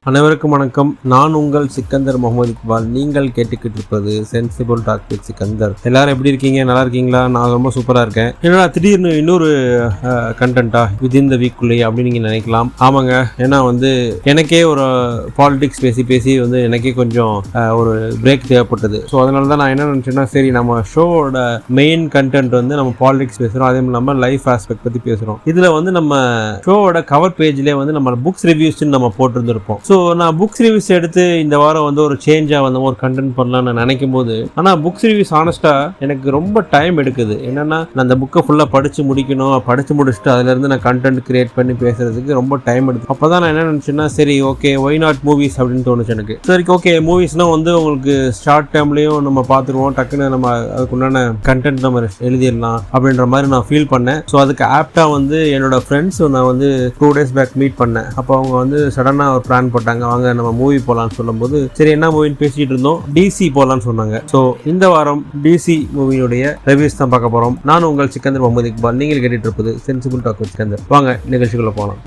அனைவருக்கும் வணக்கம். நான் உங்கள் சிக்கந்தர் முகமது இக்பால். நீங்கள் கேட்டுக்கிட்டு இருப்பது சென்சிபிள் டாக் வித் சிக்கந்தர். எல்லாரும் எப்படி இருக்கீங்க? நல்லா இருக்கீங்களா? நான் ரொம்ப சூப்பரா இருக்கேன். என்னடா திடீர்னு இன்னொரு கண்டென்ட்டா வித்தின் த வீக்குள்ளே அப்படின்னு நீங்க நினைக்கலாம். ஆமாங்க, ஏன்னா எனக்கே ஒரு பாலிடிக்ஸ் பேசி எனக்கே கொஞ்சம் ஒரு பிரேக் தேவைப்பட்டது. ஸோ அதனால தான் நான் என்ன நினைச்சேன்னா, சரி நம்ம ஷோவோட மெயின் கண்டென்ட் நம்ம பாலிடிக்ஸ் பேசுறோம், அதே இல்லாமல் லைஃப் ஆஸ்பெக்ட் பத்தி பேசுறோம். இதுல நம்ம ஷோவோட கவர் பேஜ்லேயே நம்ம புக்ஸ் ரிவ்யூஸ் நம்ம போட்டிருந்திருப்போம். ஸோ நான் புக்ஸ் ரிவ்யூஸ் எடுத்து இந்த வாரம் ஒரு சேஞ்சா ஒரு கண்டென்ட் பண்ணலாம்னு நினைக்கும் போது, ஆனா புக்ஸ் ரிவ்யூஸ் ஆனஸ்டா எனக்கு ரொம்ப டைம் எடுக்குது. என்னன்னா நான் அந்த புக்கை ஃபுல்லா படிச்சு முடிக்கணும், படிச்சு முடிச்சுட்டு அதுல இருந்து நான் கண்டென்ட் கிரியேட் பண்ணி பேசுறதுக்கு ரொம்ப டைம் எடுக்கும். அப்பதான் நான் என்ன நினைச்சேன்னா, சரி ஓகே ஒய் நாட் மூவிஸ் அப்படின்னு தோணுச்சு எனக்கு. சரி ஓகே மூவிஸ்னா உங்களுக்கு ஷார்ட் டைம்லயும் நம்ம பார்த்துருவோம், டக்குன்னு நம்ம அதுக்குண்டான கண்டென்ட் நம்ம எழுதிடலாம் அப்படின்ற மாதிரி நான் ஃபீல் பண்ணேன். ஸோ அதுக்கு ஆப்டா என்னோட ஃப்ரெண்ட்ஸ் நான் 2 days பேக் மீட் பண்ணேன். அப்போ அவங்க சடனா ஒரு பிளான் போட்டாங்க, வாங்க நம்ம மூவி போலான்னு சொல்லும்போது, சரி என்ன மூவின்னு பேசிட்டு இருந்தோம். டிசி போலான்னு சொன்னாங்க. ஸோ இந்த வாரம் டிசி மூவியுடைய ரிவ்யூஸ் தான் பார்க்க போறோம். நான் உங்கள் சிக்கந்தர் முகமது இக்பால். நீங்கள் கேட்டுட்டு இருப்பது சென்சிபிள் டாக் வித் சிக்கந்தர். வாங்க நிகழ்ச்சிக்குள்ள போகலாம்.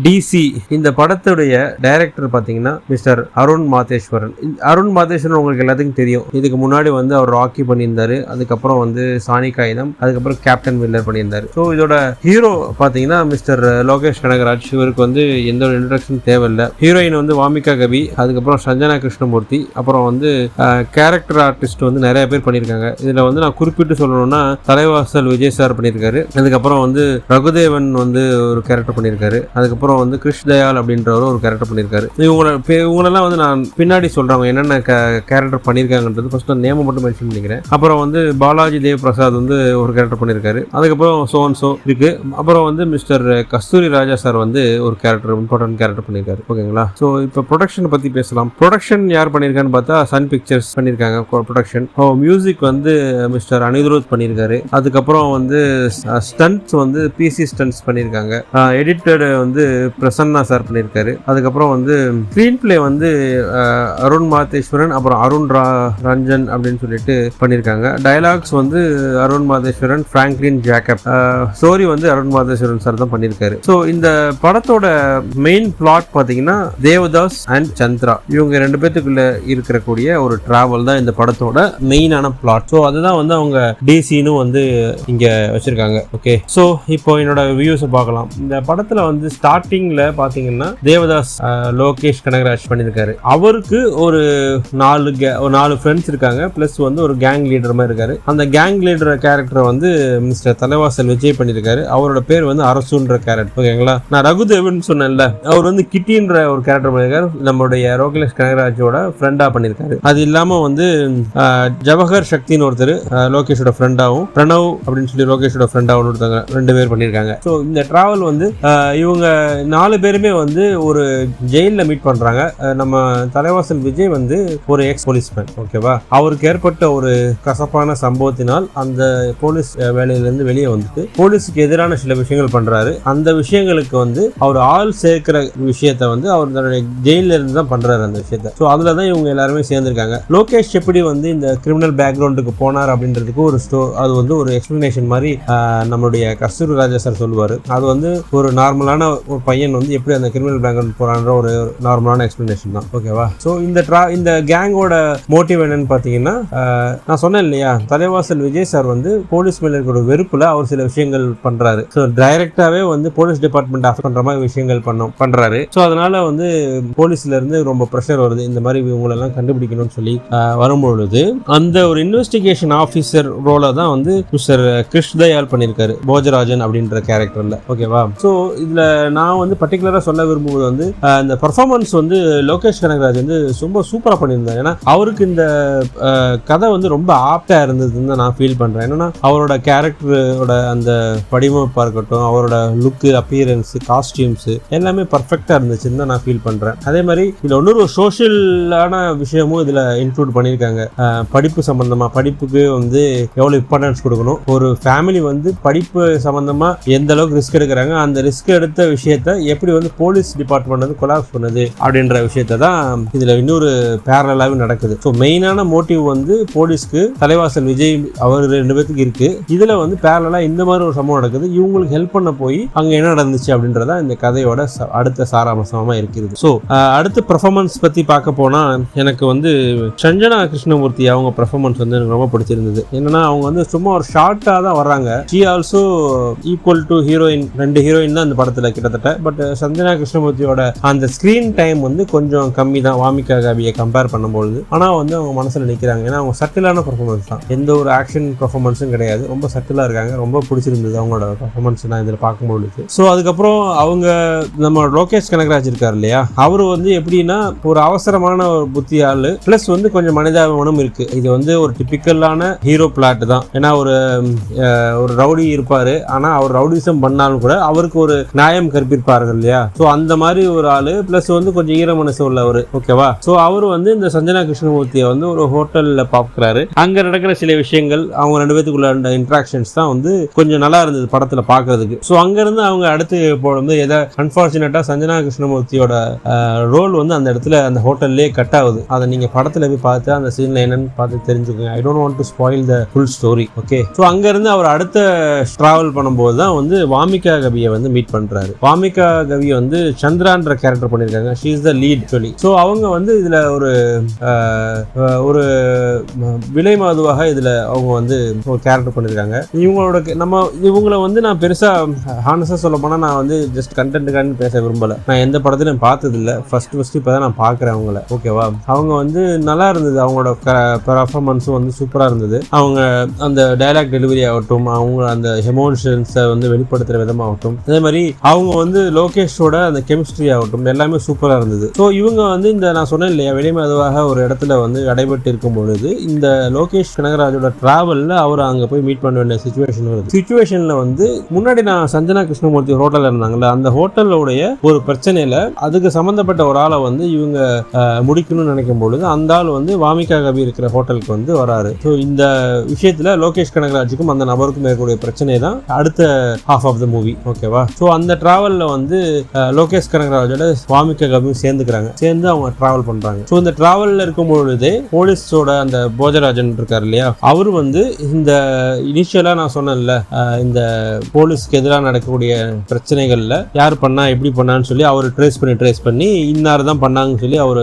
டிசி இந்த படத்துடைய டைரக்டர் பார்த்தீங்கன்னா மிஸ்டர் அருண் மாதேஸ்வரன். அருண் மாதேஸ்வரன் உங்களுக்கு எல்லாத்துக்கும் தெரியும். இதுக்கு முன்னாடி அவர் ராக்கி பண்ணியிருந்தாரு, அதுக்கப்புறம் சாணி காகிதம், அதுக்கப்புறம் கேப்டன் மில்லர் பண்ணியிருந்தாரு. ஸோ இதோட ஹீரோ பார்த்தீங்கன்னா மிஸ்டர் லோகேஷ் கனகராஜ். இவருக்கு எந்த ஒரு இன்ட்ரடக்ஷன் தேவையில்லை. ஹீரோயின் வாமிகா கபி, அதுக்கப்புறம் சஞ்சனா கிருஷ்ணமூர்த்தி, அப்புறம் கேரக்டர் ஆர்டிஸ்ட் நிறைய பேர் பண்ணியிருக்காங்க. இதுல நான் குறிப்பிட்டு சொல்லணும்னா தலைவாசல் விஜய் சார் பண்ணியிருக்காரு, அதுக்கப்புறம் ரகுதேவன் ஒரு கேரக்டர் பண்ணியிருக்காரு, அதுக்கப்புறம் கிருஷ் தயால் அப்படின்றவர் ஒரு கேரக்டர் பண்ணியிருக்காரு. இவங்களெல்லாம் நான் பின்னாடி சொல்றாங்க என்னென்ன கேரக்டர் பண்ணியிருக்காங்கன்றது. ஃபர்ஸ்ட் நேம் மட்டும் மென்ஷன் பண்ணிக்கிறேன். அப்புறம் பாலாஜி தேவ் பிரசாத் ஒரு கேரக்டர் பண்ணியிருக்காரு, அதுக்கப்புறம் சோ இருக்கு. அப்புறம் மிஸ்டர் கஸ்தூரி ராஜா சார் ஒரு கேரக்டர், இம்பார்ட்டன்ட் கேரக்டர் பண்ணியிருக்காரு. ஓகேங்களா? ஸோ இப்போ ப்ரொடக்ஷன் பத்தி பேசலாம். ப்ரொடக்ஷன் யார் பண்ணியிருக்கான்னு பார்த்தா சன் பிக்சர்ஸ் பண்ணியிருக்காங்க ப்ரொடக்ஷன். மியூசிக் மிஸ்டர் அனிருத் பண்ணியிருக்காரு. அதுக்கப்புறம் ஸ்டன்ட்ஸ் பிசி ஸ்டன்ட்ஸ் பண்ணியிருக்காங்க. எடிட்டர் பிரசன்னா சார் பண்ணியிருக்காரு. அதுக்கப்புறம் ஸ்கிரீன் பிளே அருண் மாதேஸ்வரன், அப்புறம் அருண் ரஞ்சன் அப்படின்னு சொல்லிட்டு பண்ணியிருக்காங்க. Dialogues Arun Matheswaran, Franklin Jacob. Story Arun Matheswaran sir தான் பண்ணியிருக்காரு. ஸோ இந்த படத்தோட மெயின் பிளாட் பார்த்தீங்கன்னா தேவதாஸ் அண்ட் சந்திரா இவங்க 2 பேத்துக்குள்ள இருக்கக்கூடிய ஒரு டிராவல் தான் இந்த படத்தோட மெயினான பிளாட். ஸோ அதுதான் அவங்க டிசின்னு இங்க வச்சிருக்காங்க. ஓகே, ஸோ இப்போ என்னோட வியூஸை பார்க்கலாம். இந்த படத்துல ஸ்டார்டிங்ல பாத்தீங்கன்னா தேவதாஸ் லோகேஷ் கனகராஜ் பண்ணியிருக்காரு. அவருக்கு ஒரு 4 ஃப்ரெண்ட்ஸ் இருக்காங்க, பிளஸ் ஒரு கேங் லீடர் மாதிரி இருக்காரு. அந்த கேங் லீடர் கேரக்டர் மிஸ்டர் தலைவாசல் விஜய் பண்ணியிருக்காரு. அவரோட பேர் அரசுன்ற கேரக்டர். ஓகேங்களா? நான் ரகுதேவன் சொன்னேன்ல, அவர் கிட்டின்ற ஒரு கேரக்டர் பண்ணியிருக்காரு, நம்மளுடைய லோகேஷ் கனகராஜோட ஃப்ரெண்டா பண்ணியிருக்காரு. அது இல்லாம ஜவஹர் சக்தின்னு ஒருத்தர் லோகேஷோட ஃப்ரெண்டாவும், பிரணவ் அப்படின்னு சொல்லி லோகேஷோட ஃப்ரெண்டாவும் ஒருத்தவங்க 2 பேர் பண்ணியிருக்காங்க. ஸோ இந்த டிராவல் இவங்க 4 பேருமே ஒரு ஜெயில மீட் பண்றாங்க. நம்ம தலைவாசல் விஜய் ஒரு எக்ஸ் போலீஸ்மேன். ஓகேவா? அவருக்கு ஏற்பட்ட ஒரு கசப்பான சம்பவத்தினால் அந்த போலீஸ் வேலையிலிருந்து வெளியே போலீஸுக்கு எதிரான சில விஷயங்கள் பண்றாரு. அந்த விஷயங்களுக்கு அவர் ஆள் சேர்க்கிற விஷயத்த அவர் ஜெயில இருந்து தான் பண்றாரு அந்த விஷயத்த. ஸோ அதுலதான் இவங்க எல்லாருமே சேர்ந்திருக்காங்க. லோகேஷ் எப்படி இந்த கிரிமினல் பேக்ரவுண்டுக்கு போனார் அப்படின்றதுக்கு அது ஒரு எக்ஸ்பிளனேஷன் மாதிரி நம்மளுடைய கஸ்தூரி ராஜா சார் சொல்லுவாரு. அது ஒரு நார்மலான ஒரு பையன் எப்படி அந்த கிரிமினல் பேக்ரவுண்ட் போறான்ற ஒரு நார்மலான எக்ஸ்பிளனேஷன் தான். ஓகேவா? சோ இந்த கேங்கோட மோட்டிவ் என்னன்னு பாத்தீங்கன்னா, நான் சொன்னேன் இல்லையா, தலைவாசல் விஜய் சார் போலீஸ் மேல இருக்கிற வெறுப்புல அவர் சில விஷயங்கள் பண்றாரு. சோ டைரக்டாவே போலீஸ் டிபார்ட்மெண்ட் ஆஃப் பண்ற மாதிரி விஷயங்கள் பண்றாரு. சோ அதனால போலீஸ்ல இருந்து ரொம்ப பிரஷர் வருது, இந்த மாதிரி இவங்களெல்லாம் கண்டுபிடிக்கணும்னு சொல்லி வரும்பொழுது அந்த ஒரு இன்வெஸ்டிகேஷன் ஆபீசர் ரோல தான் மிஸ்டர் கிருஷ் தயால் பண்ணியிருக்காரு, போஜராஜன் அப்படின்ற கேரக்டர்ல. ஓகேவா? சோ இதுல நான் பர்டிகுலரா சொல்ல விரும்புவது இந்த பெர்ஃபார்மன்ஸ் லோகேஷ் கனகராஜ் ரொம்ப சூப்பரா பண்ணியிருந்தார். ஏன்னா அவருக்கு இந்த கதை ரொம்ப ஆப்டா இருந்ததுன்னு நான் ஃபீல் பண்றேன். என்னன்னா அவரோட கேரக்டரோட அந்த வடிவமைப்பா இருக்கட்டும், அவரோட லுக், அப்பியரன்ஸ், காஸ்டியூம்ஸ் எல்லாமே பர்ஃபெக்டா இருந்துச்சுன்னு தான் நான் ஃபீல் பண்றேன். அதே மாதிரி இதுல இன்னொரு சோஷியலான விஷயமும் இதுல இன்க்ளூட் பண்ணியிருக்காங்க. படிப்பு சம்பந்தமா, படிப்புக்கு எவ்வளவு இம்பார்ட்டன்ஸ் கொடுக்கணும், ஒரு ஃபேமிலி படிப்பு சம்பந்தமா எந்த அளவுக்கு ரிஸ்க் எடுக்கிறாங்க, அந்த ரிஸ்க் எடுத்த விஷயம் விஷயத்த எப்படி வந்து போலீஸ் டிபார்ட்மெண்ட் வந்து கொலாப்ஸ் பண்ணுது அப்படின்ற விஷயத்த தான் இதுல இன்னொரு பேரலாவே நடக்குது. ஸோ மெயினான மோட்டிவ் வந்து போலீஸ்க்கு தலைவாசல் விஜய் அவர் 2 பேருக்கு இருக்கு. இதுல வந்து பேரலா இந்த மாதிரி ஒரு சம்பவம் நடக்குது. இவங்களுக்கு ஹெல்ப் பண்ண போய் அங்க என்ன நடந்துச்சு அப்படின்றத இந்த கதையோட அடுத்த சாராம்சமா இருக்கிறது. ஸோ அடுத்த பெர்ஃபார்மன்ஸ் பத்தி பார்க்க போனா எனக்கு வந்து சஞ்சனா கிருஷ்ணமூர்த்தி அவங்க பெர்ஃபார்மன்ஸ் வந்து எனக்கு ரொம்ப பிடிச்சிருந்தது. என்னன்னா அவங்க வந்து சும்மா ஒரு ஷார்ட்டா தான் வர்றாங்க. She also equal to heroine, 2 heroine தான் இந்த படத்துல கிட்டத்தட்ட. பட் சஞ்சனா கிருஷ்ணமூர்த்தியோட அந்த ஸ்கிரீன் டைம் வந்து கொஞ்சம் கம்மி தான் வாமிகா காபியை கம்பேர் பண்ணும்போது. ஆனா வந்து அவங்க மனசுல நிக்கிறாங்க. ஏன்னா அவங்க சட்டிலான பெர்ஃபார்மன்ஸ் தான், எந்த ஒரு ஆக்ஷன் பெர்ஃபார்மன்ஸும் கிடையாது. ரொம்ப சட்டிலா இருக்காங்க. ரொம்ப பிடிச்சிருந்தது அவங்களோட பெர்ஃபார்மன்ஸ் நான் இதில் பார்க்கும்போது. ஸோ அதுக்கப்புறம் அவங்க நம்ம லோகேஷ் கனகராஜ் இருக்கார் இல்லையா, அவரு வந்து எப்படின்னா ஒரு அவசரமான ஒரு புத்தி ஆளு, பிளஸ் வந்து கொஞ்சம் மனிதாபிமானம் இருக்கு. இது வந்து ஒரு டிபிக்கலான ஹீரோ பிளாட் தான். ஏன்னா ஒரு ரவுடி இருப்பாரு, ஆனா அவர் ரவுடிசம் பண்ணாலும் கூட அவருக்கு ஒரு நியாயம் கற்பிப்பார்கள் இல்லையா. ஸோ அந்த மாதிரி ஒரு ஆளு, பிளஸ் வந்து கொஞ்சம் ஈர மனசு உள்ளவர். ஓகேவா. ஸோ அவரு வந்து இந்த சஞ்சனா கிருஷ்ணமூர்த்தியை வந்து ஒரு ஹோட்டல்ல பார்க்கிறாரு. அங்க நடக்கிற சில விஷயங்கள், அவங்க 2 பேத்துக்குள்ள இன்ட்ராக்ஷன்ஸ் தான் வந்து கொஞ்சம் நல்லா இருந்தது படத்துல பாக்குறதுக்கு. ஸோ அங்க இருந்து அவங்க அடுத்து போடும்போது எதை அன்பார்ச்சுனேட்டா சஞ்சனா கிருஷ்ணமூர்த்தியோட ரோல் வந்து அந்த இடத்துல அந்த ஹோட்டல்லே கட் ஆகுது. அதை நீங்க படத்துல போய் பார்த்து அந்த சீன்ல என்னன்னு பார்த்து தெரிஞ்சுக்கோங்க. I don't want to spoil the full story. Okay. So அங்க இருந்து அவர் அடுத்த டிராவல் பண்ணும்போது தான் வந்து வாமிகா கவியை வந்து மீட் பண்றாரு. வாமிகா கவி வந்து சந்திரான்ற கேரக்டர் பண்ணிருக்காங்க. ஷீ இஸ் த லீட் சொல்லி. ஸோ அவங்க வந்து இதுல ஒரு விலை மாதுவாக இதுல அவங்க வந்து ஒரு கேரக்டர் பண்ணிருக்காங்க. இவங்களை வந்து நான் பெருசா ஹானஸா சொல்ல போனா நான் வந்து ஜஸ்ட் கண்டென்ட்டுக்கான பேச விரும்பல. நான் எந்த படத்திலும் பார்த்தது இல்லை. ஃபர்ஸ்ட் இப்பதான் நான் பாக்குறேன் அவங்கள. ஓகேவா. அவங்க வந்து நல்லா இருந்தது. அவங்களோட பெர்ஃபார்மன்ஸும் வந்து சூப்பரா இருந்தது. அவங்க அந்த டயலாக் டெலிவரி ஆகட்டும், அவங்க அந்த எமோஷன்ஸை வந்து வெளிப்படுத்துற விதமாகட்டும், அதே மாதிரி அவங்க வந்து லோகேஷோட அந்த கெமிஸ்ட்ரி ஆகட்டும், எல்லாமே சூப்பரா இருந்தது. ஸோ இவங்க வந்து இந்த நான் சொன்னேன் இல்லையா, வெளிமதுவாக ஒரு இடத்துல வந்து அடைபட்டு இருக்கும் பொழுது இந்த லோகேஷ் கனகராஜோட டிராவல்ல அவர் அங்க போய் மீட் பண்ண வேண்டிய சிச்சுவேஷன் வருது. சிச்சுவேஷன்ல வந்து முன்னாடி நான் சஞ்சனா கிருஷ்ணமூர்த்தி ஹோட்டல்ல இருந்தாங்கல்ல, அந்த ஹோட்டலோடைய ஒரு பிரச்சனையில அதுக்கு சம்பந்தப்பட்ட ஒரு ஆளை வந்து இவங்க முடிக்கணும்னு நினைக்கும் பொழுது அந்த ஆள் வந்து வாமிகா கவி இருக்கிற ஹோட்டலுக்கு வந்து வராரு. ஸோ இந்த விஷயத்துல லோகேஷ் கனகராஜுக்கும் அந்த நபருக்கும் இருக்கக்கூடிய பிரச்சனை தான் அடுத்த ஹாஃப் ஆஃப் த மூவி. ஓகேவா. ஸோ அந்த டிராவல்ல வந்து லோகேஷ் கனகராஜோட வாமிகா கவியும் சேர்ந்து அவங்க டிராவல் பண்றாங்க. ஸோ இந்த டிராவல்ல இருக்கும் பொழுதே போலீஸோட அந்த போஜராஜன் இருக்காரு இல்லையா, அவரு வந்து இந்த இனிஷியலா நான் சொன்னேன்ல, இந்த போலீஸ்க்கு எதிராக நடக்கக்கூடிய பிரச்சனைகள்ல யார் பண்ணா எப்படி பண்ணான்னு சொல்லி அவர் ட்ரேஸ் பண்ணி இன்னார் தான் பண்ணாங்கன்னு சொல்லி அவர்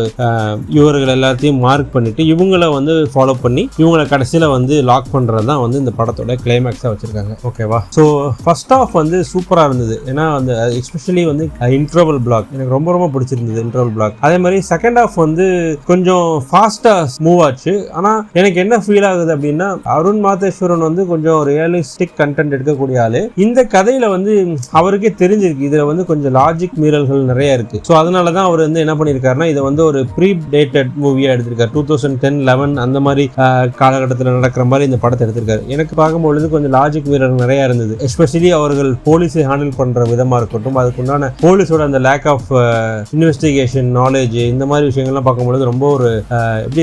இவர்கள் எல்லாத்தையும் மார்க் பண்ணிட்டு இவங்களை வந்து ஃபாலோ பண்ணி இவங்களை கடைசியில வந்து லாக் பண்றது தான் வந்து இந்த படத்தோட கிளைமேக்ஸா வச்சிருக்காங்க. ஓகேவா. ஸோ ஃபர்ஸ்ட் ஆஃப் வந்து சூப்பரா இருந்தது. ஏன்னா அந்த எஸ்பெஷலி வந்து இன்டர்வல் பிளாக் எனக்கு ரொம்ப ரொம்ப பிடிச்சிருந்தது. Interval black. அதே மாதிரி செகண்ட் ஆஃப் வந்து கொஞ்சம் ஃபாஸ்டா மூவ் ஆச்சு. ஆனா எனக்கு என்ன ஃபீல் ஆகுது அப்படின்னா, அருண் மாதேஸ்வரன் வந்து கொஞ்சம் ரியலிஸ்டிக் கண்டென்ட் எடுக்கக்கூடிய ஆளு. இந்த கதையில வந்து அவருக்கே தெரிஞ்சிருக்கு இதுல வந்து கொஞ்சம் லாஜிக் மீறல்கள் நிறைய இருக்கு. ஸோ அதனாலதான் அவர் வந்து என்ன பண்ணிருக்காருன்னா, இதை வந்து ஒரு ப்ரீ டேட்டட் மூவியா எடுத்திருக்காரு. 2010-11 அந்த மாதிரி காலகட்டத்தில் நடக்கிற மாதிரி இந்த படத்தை எடுத்திருக்காரு. எனக்கு பார்க்கும்பொழுது கொஞ்சம் லாஜிக் மீறல் நிறைய இருந்தது. எஸ்பெஷலி அவர்கள் போலீஸை ஹேண்டில் பண்ற விதமா இருக்கட்டும், அதுக்குண்டான போலீஸோட அந்த லேக் ஆஃப் இன்வெஸ்டிகேஷன் நாலேஜ், இந்த மாதிரி விஷயங்கள்லாம் பார்க்கும்பொழுது ரொம்ப ஒரு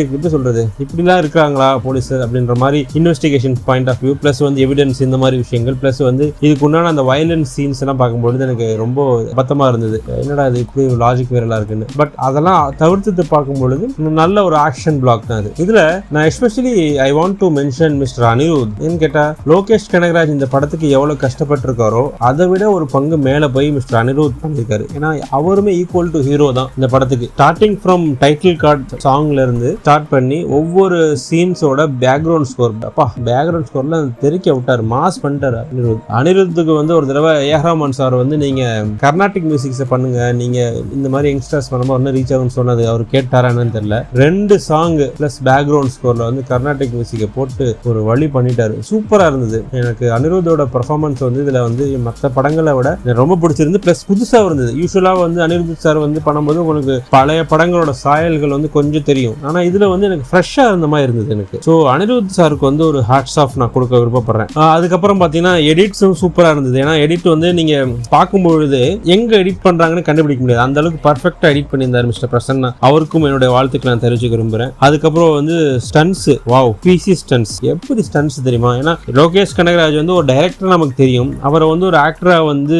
எப்படி சொல்றது, இப்படிலாம் இருக்காங்களா போலீஸ் அப்படின்ற மாதிரி investigation point of view, plus வந்து எவிடன்ஸ், இந்த மாதிரி விஷயங்கள், பிளஸ் வந்து இதுக்குண்டான அந்த வயலன்ஸ் சீன்ஸ் எல்லாம் பார்க்கும்பொழுது எனக்கு ரொம்ப பத்தமா இருந்தது. என்னடா இது இப்படி லாஜிக் மீறலா இருக்குன்னு. பட் அதெல்லாம் தவிர்த்து பார்க்கும்பொழுது நல்ல ஒரு ஆக்ஷன் பிளாக் தான் அது. இதுல நான் especially I want to mention mister Anirudh. ஏன்னு கேட்டா, லோகேஷ் கனகராஜ் இந்த படத்துக்கு எவ்வளவு கஷ்டப்பட்டு இருக்காரோ அதை விட ஒரு பங்கு மேல போய் மிஸ்டர் அனிருத் பண்ணிருக்காரு. ஏன்னா அவருமே ஈக்குவல் டு ஹீரோ தான் இந்த படத்துக்கு. ஸ்டார்டிங் ஃப்ரம் டைட்டில் கார்டு சாங்ல இருந்து ஸ்டார்ட் பண்ணி ஒவ்வொரு சீன்ஸோட பேக்ரவுண்ட் ஸ்கோர், அப்பா பேக்ரவுண்ட் ஸ்கோர்ல தெரிக்க விட்டாரு, மாஸ் பண்ணிட்டாரு அனிருத். அனிருத்துக்கு வந்து ஒரு தடவை ஏஹ்ராமான் சார் வந்து நீங்க கர்நாடிக் மியூசிக்ஸை பண்ணுங்க, நீங்க இந்த மாதிரி யங்ஸ்டர்ஸ் பண்ணும்போது ஒன்னும் ரீச் ஆகும்னு சொன்னது அவர் கேட்டாரான்னு தெரியல. 2 சாங் பிளஸ் பேக்ரவுண்ட் ஸ்கோர்ல வந்து கர்நாடிக் மியூசிக்கை போட்டு ஒரு வழி பண்ணிட்டாரு. சூப்பரா இருந்தது. எனக்கு அனிருத்தோட பெர்ஃபார்மன்ஸ் வந்து இதுல வந்து மற்ற படங்களை விட ரொம்ப பிடிச்சிருந்து. பிளஸ் புதுசா இருந்தது. யூஸ்வலா வந்து அனிருத் சார் வந்து பண்ணும்போது உங்களுக்கு பழைய படங்களோட சாயல்கள் வந்து கொஞ்சம் தெரியும். ஆனா இதுல வந்து எனக்கு ஃப்ரெஷ்ஷா இருந்த மாதிரி இருந்தது எனக்கு. ஸோ அனிருத் சாருக்கு வந்து ஒரு ஹேட்ஸ் ஆஃப் நான் கொடுக்க விருப்பப்படுறேன். அதுக்கப்புறம் பாத்தீங்கன்னா எடிட்ஸும் சூப்பரா இருந்தது. ஏன்னா எடிட் வந்து நீங்க பார்க்கும்பொழுது எங்க எடிட் பண்றாங்கன்னு கண்டுபிடிக்க முடியாது. அந்த அளவுக்கு பர்ஃபெக்டா எடிட் பண்ணியிருந்தார் மிஸ்டர் பிரசன்னா. அவருக்கும் என்னுடைய வாழ்த்துக்களை நான் தெரிவிச்சுக்க விரும்புறேன். அதுக்கப்புறம் வந்து ஸ்டன்ஸ், வாவ், பிசி ஸ்டன்ஸ். எப்படி ஸ்டன்ஸ் தெரியுமா? ஏன்னா லோகேஷ் கனகராஜ் வந்து ஒரு டைரக்டர் நமக்கு தெரியும். அவரை வந்து ஒரு ஆக்டரா வந்து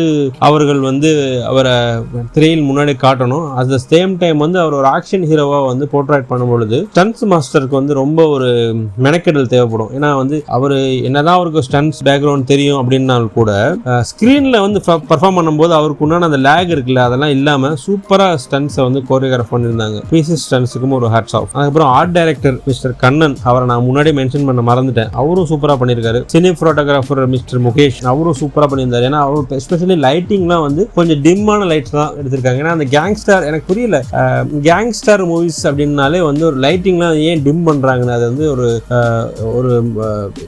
அவர்கள் மக்கள் வந்து அவரை திரையில் முன்னாடி காட்டணும். அட் த சேம் டைம் வந்து அவர் ஒரு ஆக்ஷன் ஹீரோவா வந்து போர்ட்ரேட் பண்ணும்பொழுது ஸ்டன்ஸ் மாஸ்டருக்கு வந்து ரொம்ப ஒரு மெனக்கெடல் தேவைப்படும். ஏன்னா வந்து அவர் என்னதான் அவருக்கு ஸ்டன்ஸ் பேக்ரவுண்ட் தெரியும் அப்படின்னாலும் கூட ஸ்கிரீன்ல வந்து பர்ஃபார்ம் பண்ணும்போது அவருக்கு உண்டான அந்த லேக் இருக்குல்ல, அதெல்லாம் இல்லாம சூப்பரா ஸ்டன்ஸை வந்து கோரியோகிராஃப் பண்ணியிருந்தாங்க. பிசி ஸ்டன்ஸுக்கும் ஒரு ஹேட்ஸ் ஆஃப். அதுக்கப்புறம் ஆர்ட் டைரக்டர் மிஸ்டர் கண்ணன், அவரை நான் முன்னாடி மென்ஷன் பண்ண மறந்துட்டேன், அவரும் சூப்பரா பண்ணியிருக்காரு. சினி போட்டோகிராஃபர் மிஸ்டர் முகேஷ், அவரும் சூப்பரா பண்ணியிருந்தாரு. ஏன்னா அவர் எஸ்பெஷலி லைட்டிங்லாம் வந்து கொஞ்சம் டிம்மான லைட்ஸ் தான் எடுத்திருக்காங்க. ஏன்னா அந்த கேங்ஸ்டர் எனக்கு புரியல, கேங்ஸ்டர் மூவிஸ் அப்படின்னாலே வந்து ஒரு லைட்டிங்லாம் ஏன் டிம் பண்றாங்கன்னு அது வந்து ஒரு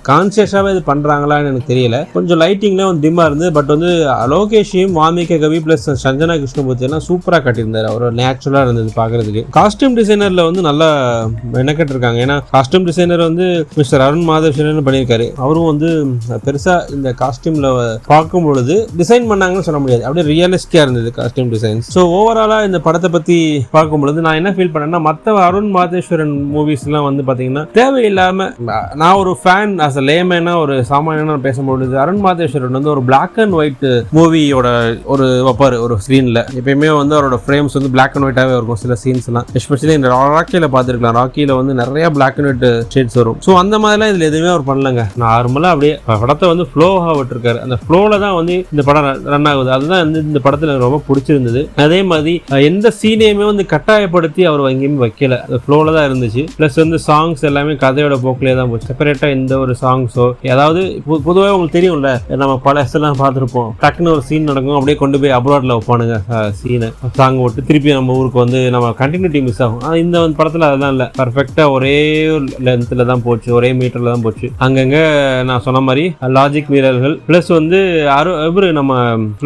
கான்சியஸாவே இது பண்றாங்களான்னு எனக்கு தெரியல. கொஞ்சம் லைட்டிங்லாம் வந்து டிம்மா இருந்து, பட் வந்து லோகேஷையும் வாமிக கவி பிளஸ் சஞ்சனா கிருஷ்ணமூர்த்தி எல்லாம் சூப்பரா கட்டியிருந்தாரு. அவர் நேச்சுரலா இருந்தது பாக்குறதுக்கு. காஸ்டியூம் டிசைனர்ல வந்து நல்லா மெனக்கட்டு இருக்காங்க. ஏன்னா காஸ்டியூம் டிசைனர் வந்து மிஸ்டர் அருண் மாதேஸ்வரன் பண்ணியிருக்காரு. அவரும் வந்து பெருசா இந்த காஸ்டியூம்ல பார்க்கும் பொழுது டிசைன் பண்ணாங்கன்னு சொல்ல முடியாது, அப்படியே ரியலிஸ்டிக்கா இருந்தது காஸ்டியூம் டிசைன். ஸோ ஓவராலா இந்த படத்தை பத்தி பார்க்கும் பொழுது நான் என்ன ஃபீல் பண்ணேன்னா, மற்ற அருண் மாதேஸ்வரன் மூவிஸ் எல்லாம் வந்து பாத்தீங்கன்னா தேவையில்லாம, நான் ஒரு ஃபேன் ஆஸ் அ லேமேனா ஒரு சாமானியனா பேசும்பொழுது அருண் மாதேஸ்வரன் வந்து ஒரு பிளாக் அண்ட் ஒயிட் மூவியோட ஒரு வைப்பாரு ஒரு ஸ்கிரீன்ல. எப்பயுமே வந்து அவரோட ஃப்ரேம்ஸ் வந்து பிளாக் அண்ட் ஒயிட்டாவே இருக்கும் சில சீன்ஸ் எல்லாம். எஸ்பெஷலி இந்த ராக்கியில பார்த்துருக்கலாம், ராக்கியில வந்து நிறைய பிளாக் அண்ட் ஒயிட் ஷேட்ஸ் வரும். ஸோ அந்த மாதிரிலாம் இதுல எதுவுமே அவர் பண்ணலங்க. நார்மலா அப்படியே படத்தை வந்து ஃப்ளோவா விட்டுருக்காரு. அந்த ஃப்ளோல தான் வந்து இந்த படம் ரன் ஆகுது. அதுதான் வந்து இந்த படத்துல ரொம்ப பிடிச்சிருந்தது. அதே மாதிரி எந்த சீனையுமே வந்து கட்டாயப்படுத்தி அவர் எங்கேயுமே வைக்கல, அந்த ஃப்ளோல தான் இருந்துச்சு. பிளஸ் வந்து சாங்ஸ் எல்லாமே கதையோட போக்கிலே தான் போச்சு. செப்பரேட்டா எந்த ஒரு சாங்ஸோ, ஏதாவது பொதுவாக உங்களுக்கு தெரியும்ல, நம்ம பல எல்லாம் பார்த்துருப்போம், டக்குன்னு ஒரு சீன் நடக்கும், அப்படியே கொண்டு போய் அப்ராட்ல வைப்பானுங்க சீனை, சாங் ஓட்டு திருப்பி நம்ம ஊருக்கு வந்து நம்ம கண்டினியூட்டி மிஸ் ஆகும். இந்த படத்துல அதெல்லாம் இல்லை, பர்ஃபெக்டா ஒரே லென்த்ல தான் போச்சு, ஒரே மீட்டர்ல தான் போச்சு. அங்கங்க நான் சொன்ன மாதிரி லாஜிக் மீறல்கள், பிளஸ் வந்து நம்ம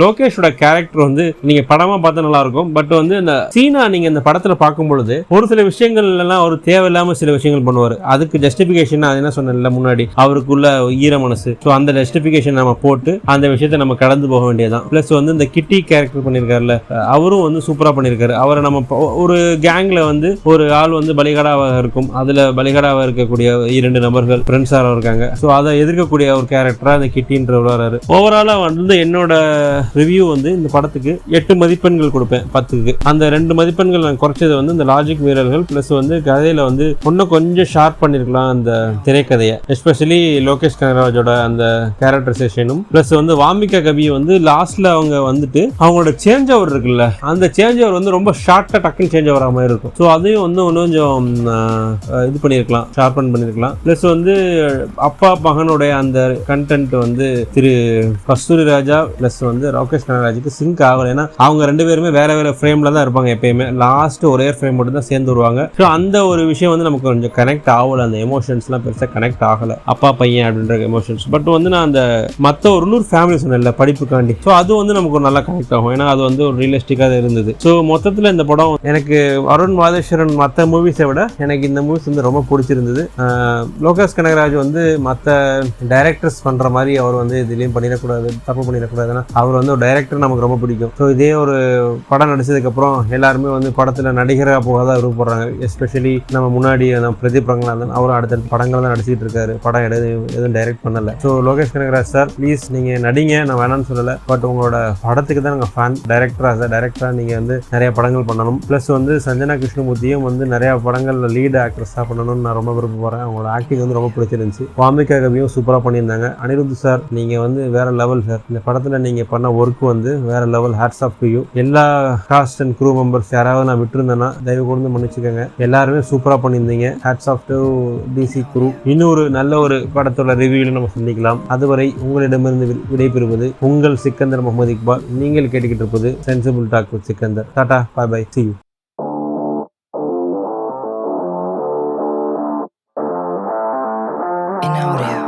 லோகேஷோட கேரக்டர் வந்து நீங்க படமா பார்த்தா நல்லா இருக்கும். பட் வந்து இந்த சீனா நீங்க இந்த படத்துல பார்க்கும் பொழுது ஒரு சில விஷயங்கள் எல்லாம் ஒரு தேவையில்லாம சில விஷயங்கள் பண்ணுவார். அதுக்கு ஜஸ்டிபிகேஷன் அது என்ன சொன்ன முன்னாடி, அவருக்குள்ள ஈர மனசு, அந்த ஜஸ்டிபிகேஷன் நம்ம போட்டு அந்த விஷயத்தை நம்ம கடந்து போக வேண்டியதான். பிளஸ் வந்து இந்த கிட்டி கேரக்டர் பண்ணிருக்காருல, அவரும் வந்து சூப்பரா பண்ணிருக்காரு. அவரை நம்ம ஒரு கேங்ல வந்து ஒரு ஆள் வந்து பலிகடாவாக இருக்கும், அதுல பலிகடாவாக இருக்கக்கூடிய 2 நபர்கள் ஃப்ரெண்ட்ஸாக இருக்காங்க. ஸோ அதை எதிர்க்கக்கூடிய ஒரு கேரக்டரா அந்த கிட்டின்ற வராரு. ஓவராலா வந்து என்னோட ரிவ்யூ வந்து இந்த படத்துக்கு 8 மதிப்பெண்கள் கொடுப்பேன் 10க்கு. அந்த 2 மதிப்பெண்கள் நான் குறைச்சது வந்து இந்த லாஜிக் மீறல்கள், பிளஸ் வந்து கதையில வந்து இன்னும் கொஞ்சம் ஷார்ப் பண்ணிருக்கலாம் அந்த திரைக்கதையை. எஸ்பெஷலி லோகேஷ் கனகராஜோட அந்த கேரக்டரைசேஷனும், பிளஸ் வந்து வாமிகா கவி வந்து லாஸ்ட்ல அவங்க வந்துட்டு அவங்களோட சேஞ்ச் ஓவர் இருக்குல்ல, அந்த சேஞ்ச் ஓவர் வந்து ரொம்ப ஷார்ட்டா டக்குன்னு சேஞ்ச் ஓவர் மாதிரி இருக்கும். ஸோ அதையும் வந்து கொஞ்சம் இது பண்ணிருக்கலாம், ஷார்பன் பண்ணிருக்கலாம். பிளஸ் வந்து அப்பா மகனுடைய அந்த கண்டென்ட் வந்து திரு கஸ்தூரி ராஜா பிளஸ் வந்து லோகேஷ் கனகராஜுக்கு சிங்க் ஆகல. ஏன்னா அவங்க 2 பேருமே வேற வேற ஃப்ரேம்ல தான் இருப்பாங்க எப்பயுமே, லாஸ்ட் ஒரே ஃப்ரேம் மட்டும் தான் சேர்ந்து வருவாங்க. ஸோ அந்த ஒரு விஷயம் வந்து நமக்கு கொஞ்சம் கனெக்ட் ஆகல, அந்த எமோஷன்ஸ்லாம் பெருசாக கனெக்ட் ஆகல, அப்பா பையன் அப்படின்ற எமோஷன்ஸ். பட் வந்து நான் அந்த மற்ற ஒரு 100 ஃபேமிலி சொன்னேன்ல படிப்புக்காண்டி, ஸோ அது வந்து நமக்கு ஒரு நல்லா கனெக்ட் ஆகும். ஏன்னா அது வந்து ஒரு ரியலிஸ்டிக்காக இருந்தது. ஸோ மொத்தத்தில் இந்த படம் எனக்கு அருண் மாதேஸ்வரன் மற்ற மூவிஸை விட எனக்கு இந்த மூவிஸ் வந்து ரொம்ப பிடிச்சிருந்தது. லோகேஷ் கனகராஜ் வந்து மற்ற டைரக்டர்ஸ் பண்ற மாதிரி அவர் வந்து இதுலயும் பண்ணிடக்கூடாது, தப்பு பண்ணிடக்கூடாதுன்னா அவர் வந்து ஒரு டைரக்டர் நமக்கு ரொம்ப பிடிக்கும். ஸோ இதே ஒரு படம் நடிச்சதுக்கு அப்புறம் எல்லாருமே வந்து படத்துல நடிகராக போகாதான் விருப்பப்படுறாங்க. எஸ்பெஷலி நம்ம முன்னாடி பிரதீப் ரங்கநாதன், அவரும் அடுத்த படங்கள் தான் நடிச்சுட்டு இருக்காரு, படம் எதுவும் டைரக்ட் பண்ணல. So Lokesh Kanagaraj sir please நீங்க நடிங்க, நான் வேணாம்னு சொல்லலை, பட் உங்களோட படத்துக்கு தான் நாங்கள் ஃபேன். டைரக்டரா நீங்க வந்து நிறைய படங்கள் பண்ணணும். பிளஸ் வந்து சஞ்சனா கிருஷ்ணமூர்த்தியும் வந்து நிறைய படங்கள்ல லீட் ஆக்ட்ரஸா பண்ணணும்னு நான் ரொம்ப விருப்பப்படுறேன். அவங்களோட ஆக்டிங் வந்து ரொம்ப பிடிச்சிருந்துச்சு. வாமிகா கவியும் சூப்பரா பண்ணியிருந்தாங்க. அனிருத் சார் நீங்க வந்து வேற லெவல் சார், இந்த படத்துல நீங்க பண்ண ஒர்க் வந்து வேற level. Hats off to you. எல்லா காஸ்ட் அண்ட் க்ரூ மெம்பர்ஸ் யாராவது நான் விட்டுருந்தேன்னா தயவு கூர்ந்து மன்னிச்சுக்கோங்க. எல்லாருமே சூப்பரா பண்ணியிருந்தீங்க. Hats off to DC crew. இன்னொரு நல்ல ஒரு படத்தோட ரிவ்யூல நம்ம சந்திக்கலாம். அதுவரை உங்களிடமிருந்து விடைபெறுவது உங்கள் சிக்கந்தர் முகமது இக்பால். நீங்கள் கேட்டுக்கிட்டு இருப்பது sensible talk with Sikandar. Tata, bye bye, see you. In audio.